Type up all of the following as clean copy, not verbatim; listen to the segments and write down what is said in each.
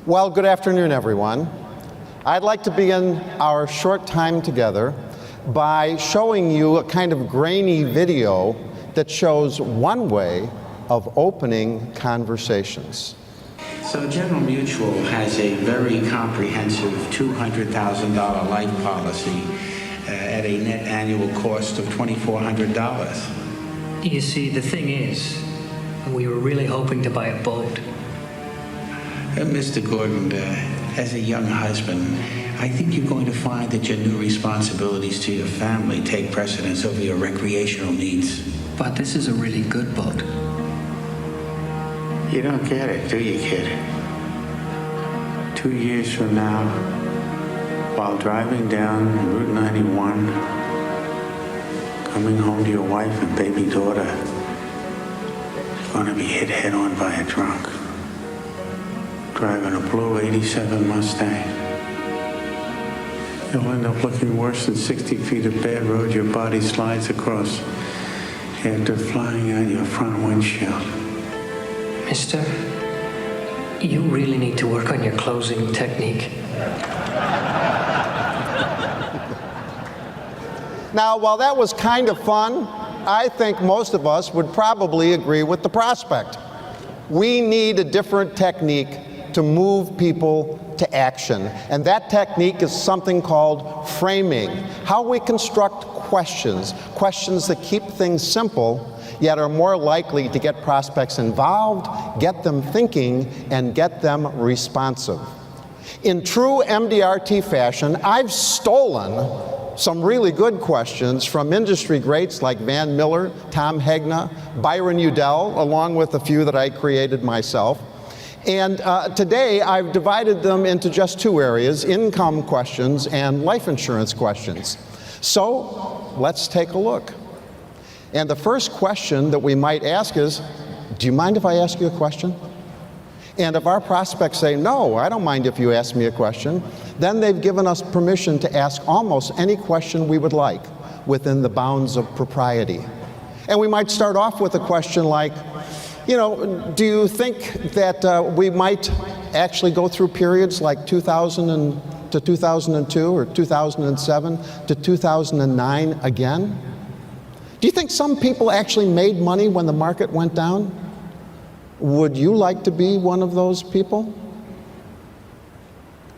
Well, good afternoon, everyone. I'd like to begin our short time together by showing you a kind of grainy video that shows one way of opening conversations. So General Mutual has a very comprehensive $200,000 life policy at a net annual cost of $2,400. You see, the thing is, we were really hoping to buy a boat. Mr. Gordon, as a young husband, I think you're going to find that your new responsibilities to your family take precedence over your recreational needs. But this is a really good boat. You don't get it, do you, kid? 2 years from now, while driving down Route 91, coming home to your wife and baby daughter, you're going to be hit head-on by a drunk, driving a blue '87 Mustang. You'll end up looking worse than 60 feet of bad road your body slides across after flying out your front windshield. Mister, you really need to work on your closing technique. Now, while that was kind of fun, I think most of us would probably agree with the prospect. We need a different technique to move people to action. And that technique is something called framing. How we construct questions that keep things simple, yet are more likely to get prospects involved, get them thinking, and get them responsive. In true MDRT fashion, I've stolen some really good questions from industry greats like Van Miller, Tom Hegna, Byron Udell, along with a few that I created myself. And today I've divided them into just two areas, income questions and life insurance questions. So let's take a look. And the first question that we might ask is, do you mind if I ask you a question? And if our prospects say, no, I don't mind if you ask me a question, then they've given us permission to ask almost any question we would like within the bounds of propriety. And we might start off with a question like, you know, do you think that we might actually go through periods like 2000 to 2002 or 2007 to 2009 again? Do you think some people actually made money when the market went down? Would you like to be one of those people?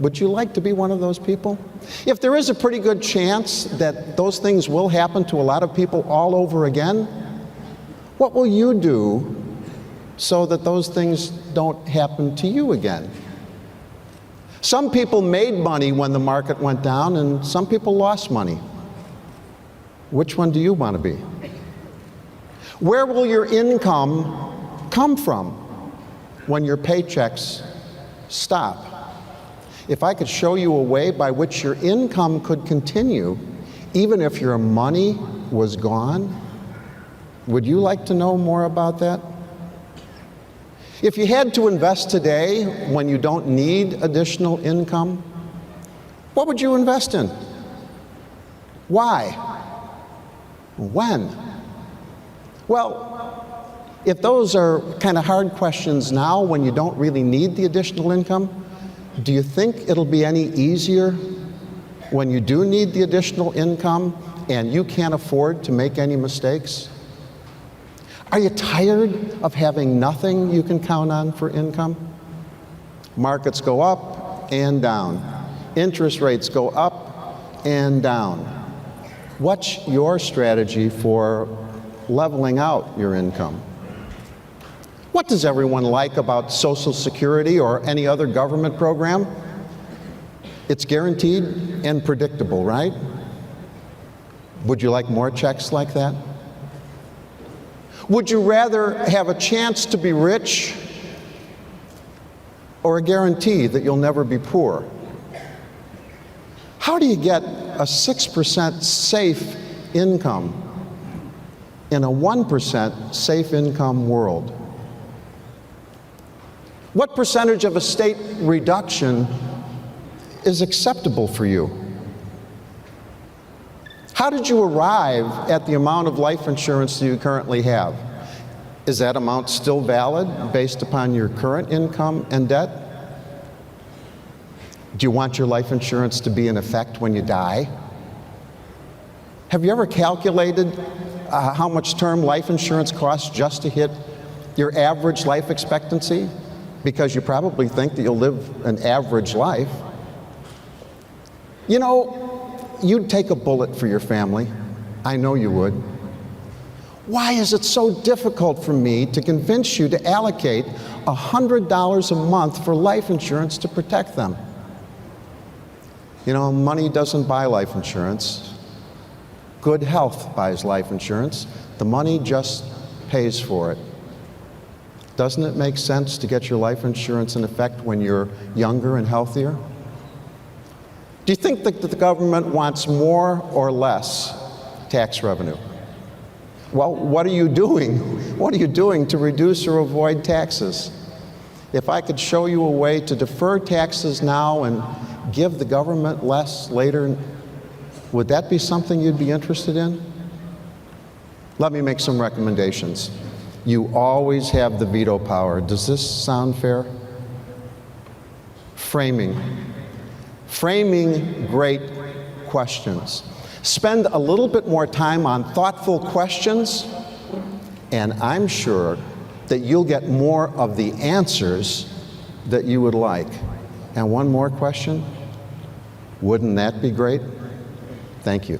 Would you like to be one of those people? If there is a pretty good chance that those things will happen to a lot of people all over again, what will you do so that those things don't happen to you again? Some people made money when the market went down, and some people lost money. Which one do you want to be? Where will your income come from when your paychecks stop? If I could show you a way by which your income could continue, even if your money was gone, would you like to know more about that? If you had to invest today when you don't need additional income, what would you invest in? Why? When? Well, if those are kind of hard questions now when you don't really need the additional income, do you think it'll be any easier when you do need the additional income and you can't afford to make any mistakes? Are you tired of having nothing you can count on for income? Markets go up and down. Interest rates go up and down. What's your strategy for leveling out your income? What does everyone like about Social Security or any other government program? It's guaranteed and predictable, right? Would you like more checks like that? Would you rather have a chance to be rich or a guarantee that you'll never be poor? How do you get a 6% safe income in a 1% safe income world? What percentage of estate reduction is acceptable for you? How did you arrive at the amount of life insurance that you currently have? Is that amount still valid based upon your current income and debt? Do you want your life insurance to be in effect when you die? Have you ever calculated how much term life insurance costs just to hit your average life expectancy? Because you probably think that you'll live an average life. You know, you'd take a bullet for your family. I know you would. Why is it so difficult for me to convince you to allocate $100 a month for life insurance to protect them? You know, money doesn't buy life insurance. Good health buys life insurance. The money just pays for it. Doesn't it make sense to get your life insurance in effect when you're younger and healthier? Do you think that the government wants more or less tax revenue? Well, what are you doing? What are you doing to reduce or avoid taxes? If I could show you a way to defer taxes now and give the government less later, would that be something you'd be interested in? Let me make some recommendations. You always have the veto power. Does this sound fair? Framing. Framing great questions. Spend a little bit more time on thoughtful questions, and I'm sure that you'll get more of the answers that you would like. And one more question. Wouldn't that be great? Thank you.